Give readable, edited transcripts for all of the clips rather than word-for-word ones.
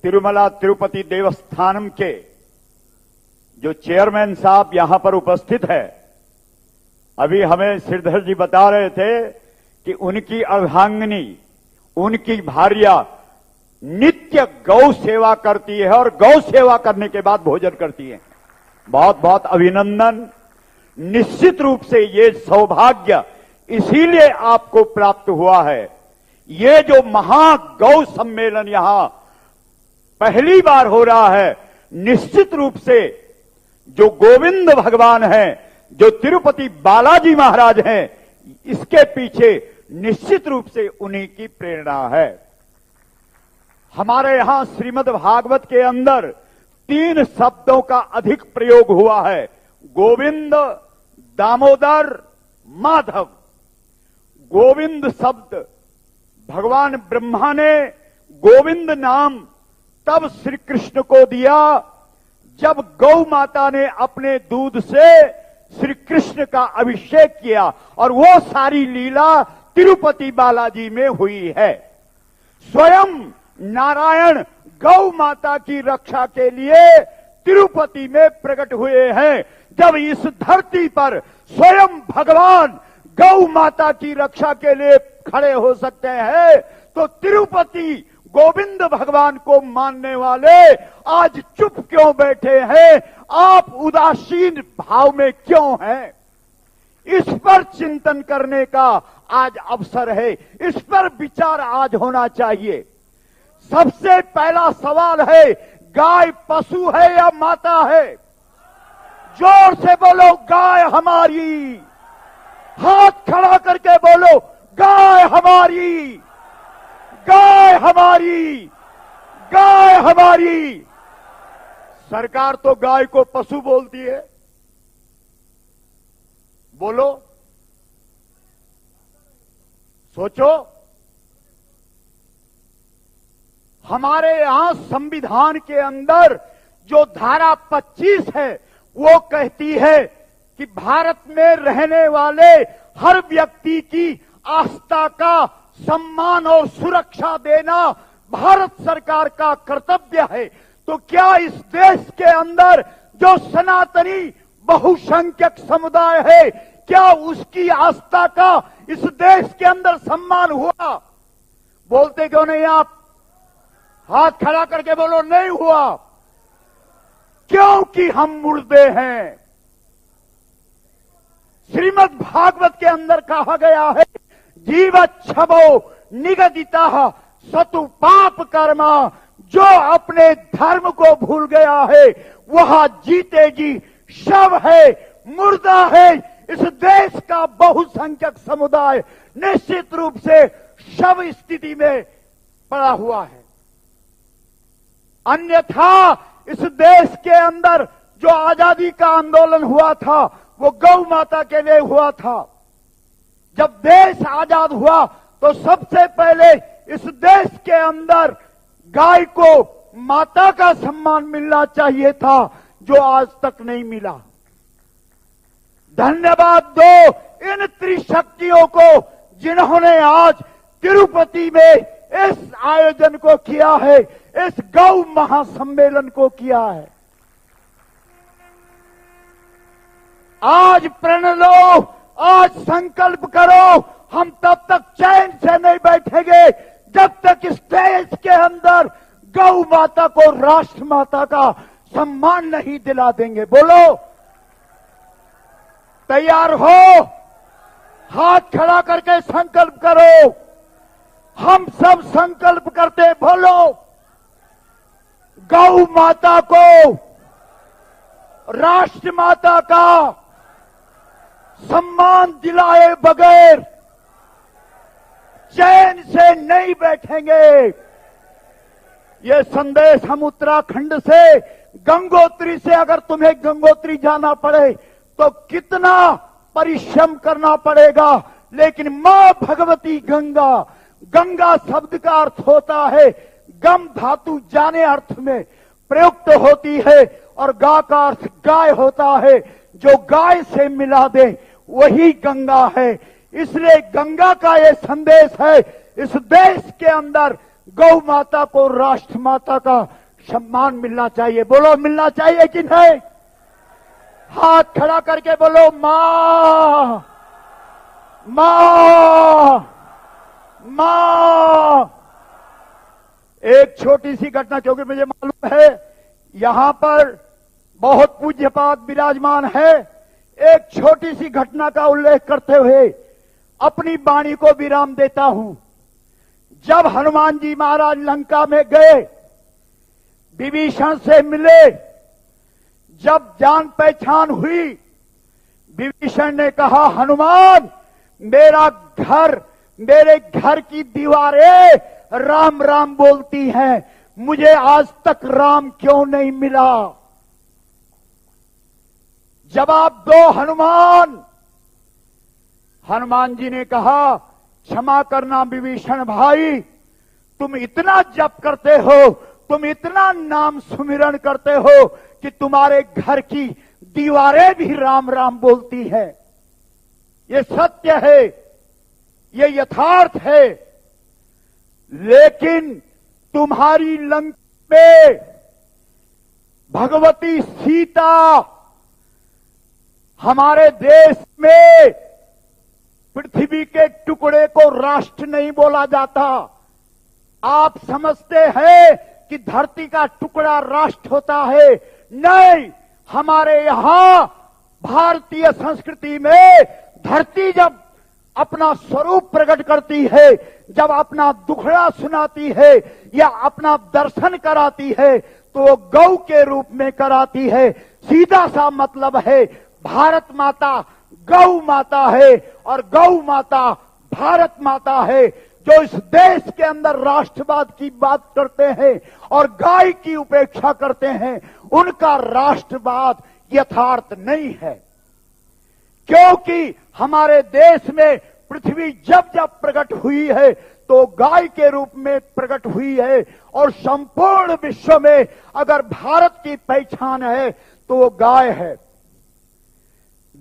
तिरुमला तिरुपति देवस्थानम के जो चेयरमैन साहब यहां पर उपस्थित है, अभी हमें श्रीधर जी बता रहे थे कि उनकी अर्धांगिनी, उनकी भार्या नित्य गौ सेवा करती है और गौ सेवा करने के बाद भोजन करती है। बहुत बहुत अभिनंदन। निश्चित रूप से ये सौभाग्य इसीलिए आपको प्राप्त हुआ है। ये जो महागौ सम्मेलन यहां पहली बार हो रहा है, निश्चित रूप से जो गोविंद भगवान हैं, जो तिरुपति बालाजी महाराज हैं, इसके पीछे निश्चित रूप से उन्हीं की प्रेरणा है। हमारे यहां श्रीमद् भागवत के अंदर 3 शब्दों का अधिक प्रयोग हुआ है, गोविंद, दामोदर, माधव। गोविंद शब्द भगवान ब्रह्मा ने गोविंद नाम तब श्री कृष्ण को दिया जब गौ माता ने अपने दूध से श्री कृष्ण का अभिषेक किया, और वो सारी लीला तिरुपति बालाजी में हुई है। स्वयं नारायण गौ माता की रक्षा के लिए तिरुपति में प्रकट हुए हैं। जब इस धरती पर स्वयं भगवान गौ माता की रक्षा के लिए खड़े हो सकते हैं, तो तिरुपति गोविंद भगवान को मानने वाले आज चुप क्यों बैठे हैं? आप उदासीन भाव में क्यों हैं? इस पर चिंतन करने का आज अवसर है, इस पर विचार आज होना चाहिए। सबसे पहला सवाल है, गाय पशु है या माता है? जोर से बोलो, गाय हमारी। हाथ खड़ा करके बोलो, गाय हमारी, गाय हमारी, गाय हमारी। सरकार तो गाय को पशु बोलती है। बोलो, सोचो। हमारे यहां संविधान के अंदर जो धारा 25 है, वो कहती है कि भारत में रहने वाले हर व्यक्ति की आस्था का सम्मान और सुरक्षा देना भारत सरकार का कर्तव्य है। तो क्या इस देश के अंदर जो सनातनी बहुसंख्यक समुदाय है, क्या उसकी आस्था का इस देश के अंदर सम्मान हुआ? बोलते क्यों नहीं आप? हाथ खड़ा करके बोलो, नहीं हुआ। क्योंकि हम मुर्दे हैं। श्रीमद् भागवत के अंदर कहा गया है, जीवच्छवो निगदिता सतु पाप कर्मा। जो अपने धर्म को भूल गया है, वह जीते जी शव है, मुर्दा है। इस देश का बहुसंख्यक समुदाय निश्चित रूप से शव स्थिति में पड़ा हुआ है। अन्यथा इस देश के अंदर जो आजादी का आंदोलन हुआ था, वो गौ माता के लिए हुआ था। जब देश आजाद हुआ तो सबसे पहले इस देश के अंदर गाय को माता का सम्मान मिलना चाहिए था, जो आज तक नहीं मिला। धन्यवाद दो इन त्रिशक्तियों को, जिन्होंने आज तिरुपति में इस आयोजन को किया है, इस गौ महासम्मेलन को किया है। आज प्रण लो, आज संकल्प करो। हम तब तक चैन से नहीं बैठेंगे जब तक इस देश के अंदर गौ माता को राष्ट्र माता का सम्मान नहीं दिला देंगे। बोलो, तैयार हो? हाथ खड़ा करके संकल्प करो। हम सब संकल्प करते, बोलो, गौ माता को राष्ट्र माता का सम्मान दिलाए बगैर चैन से नहीं बैठेंगे। ये संदेश हम उत्तराखंड से, गंगोत्री से, अगर तुम्हें गंगोत्री जाना पड़े तो कितना परिश्रम करना पड़ेगा, लेकिन मां भगवती गंगा, गंगा शब्द का अर्थ होता है गम धातु जाने अर्थ में प्रयुक्त होती है, और गा का अर्थ गाय होता है। जो गाय से मिला दे वही गंगा है। इसलिए गंगा का ये संदेश है, इस देश के अंदर गौ माता को राष्ट्र माता का सम्मान मिलना चाहिए। बोलो मिलना चाहिए कि नहीं? हाथ खड़ा करके बोलो मां मां मां। एक छोटी सी घटना, क्योंकि मुझे मालूम है यहां पर बहुत पूज्यपाद विराजमान है, एक छोटी सी घटना का उल्लेख करते हुए अपनी वाणी को विराम देता हूं। जब हनुमान जी महाराज लंका में गए, विभीषण से मिले, जब जान पहचान हुई, विभीषण ने कहा हनुमान मेरे घर की दीवारें राम राम बोलती हैं, मुझे आज तक राम क्यों नहीं मिला? जवाब दो हनुमान जी ने कहा क्षमा करना विभीषण भाई, तुम इतना जप करते हो, तुम इतना नाम सुमिरन करते हो कि तुम्हारे घर की दीवारें भी राम राम बोलती हैं। ये सत्य है, ये यथार्थ है। लेकिन तुम्हारी लंका में भगवती सीता, हमारे देश में पृथ्वी के टुकड़े को राष्ट्र नहीं बोला जाता। आप समझते हैं कि धरती का टुकड़ा राष्ट्र होता है। नहीं, हमारे यहां भारतीय संस्कृति में धरती जब अपना स्वरूप प्रकट करती है, जब अपना दुखड़ा सुनाती है या अपना दर्शन कराती है, तो वो गौ के रूप में कराती है। सीधा सा मतलब है भारत माता गौ माता है और गौ माता भारत माता है। जो इस देश के अंदर राष्ट्रवाद की बात करते हैं और गाय की उपेक्षा करते हैं, उनका राष्ट्रवाद यथार्थ नहीं है। क्योंकि हमारे देश में पृथ्वी जब जब प्रकट हुई है तो गाय के रूप में प्रकट हुई है, और संपूर्ण विश्व में अगर भारत की पहचान है तो वो गाय है।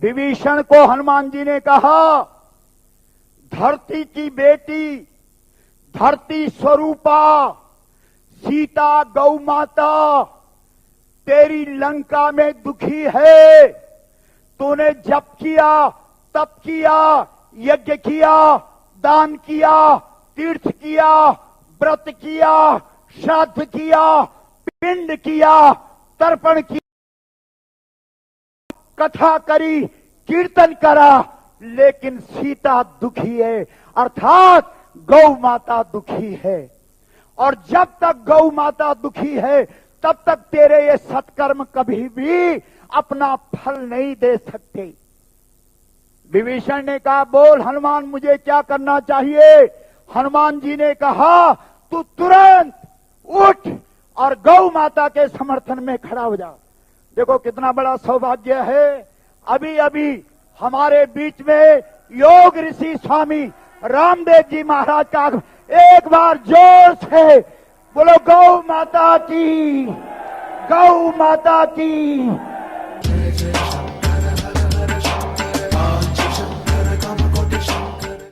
विभीषण को हनुमान जी ने कहा धरती की बेटी, धरती स्वरूपा सीता गौ माता तेरी लंका में दुखी है। तूने जप किया, तप किया, यज्ञ किया, दान किया, तीर्थ किया, व्रत किया, श्राद्ध किया, पिंड किया, तर्पण किया, कथा करी, कीर्तन करा, लेकिन सीता दुखी है, अर्थात गौ माता दुखी है। और जब तक गौ माता दुखी है तब तक तेरे ये सत्कर्म कभी भी अपना फल नहीं दे सकते। विभीषण ने कहा बोल हनुमान मुझे क्या करना चाहिए? हनुमान जी ने कहा तू तुरंत उठ और गौ माता के समर्थन में खड़ा हो जा। देखो कितना बड़ा सौभाग्य है। अभी अभी हमारे बीच में योग ऋषि स्वामी रामदेव जी महाराज का, एक बार जोर से बोलो गौ माता की, गौ माता की।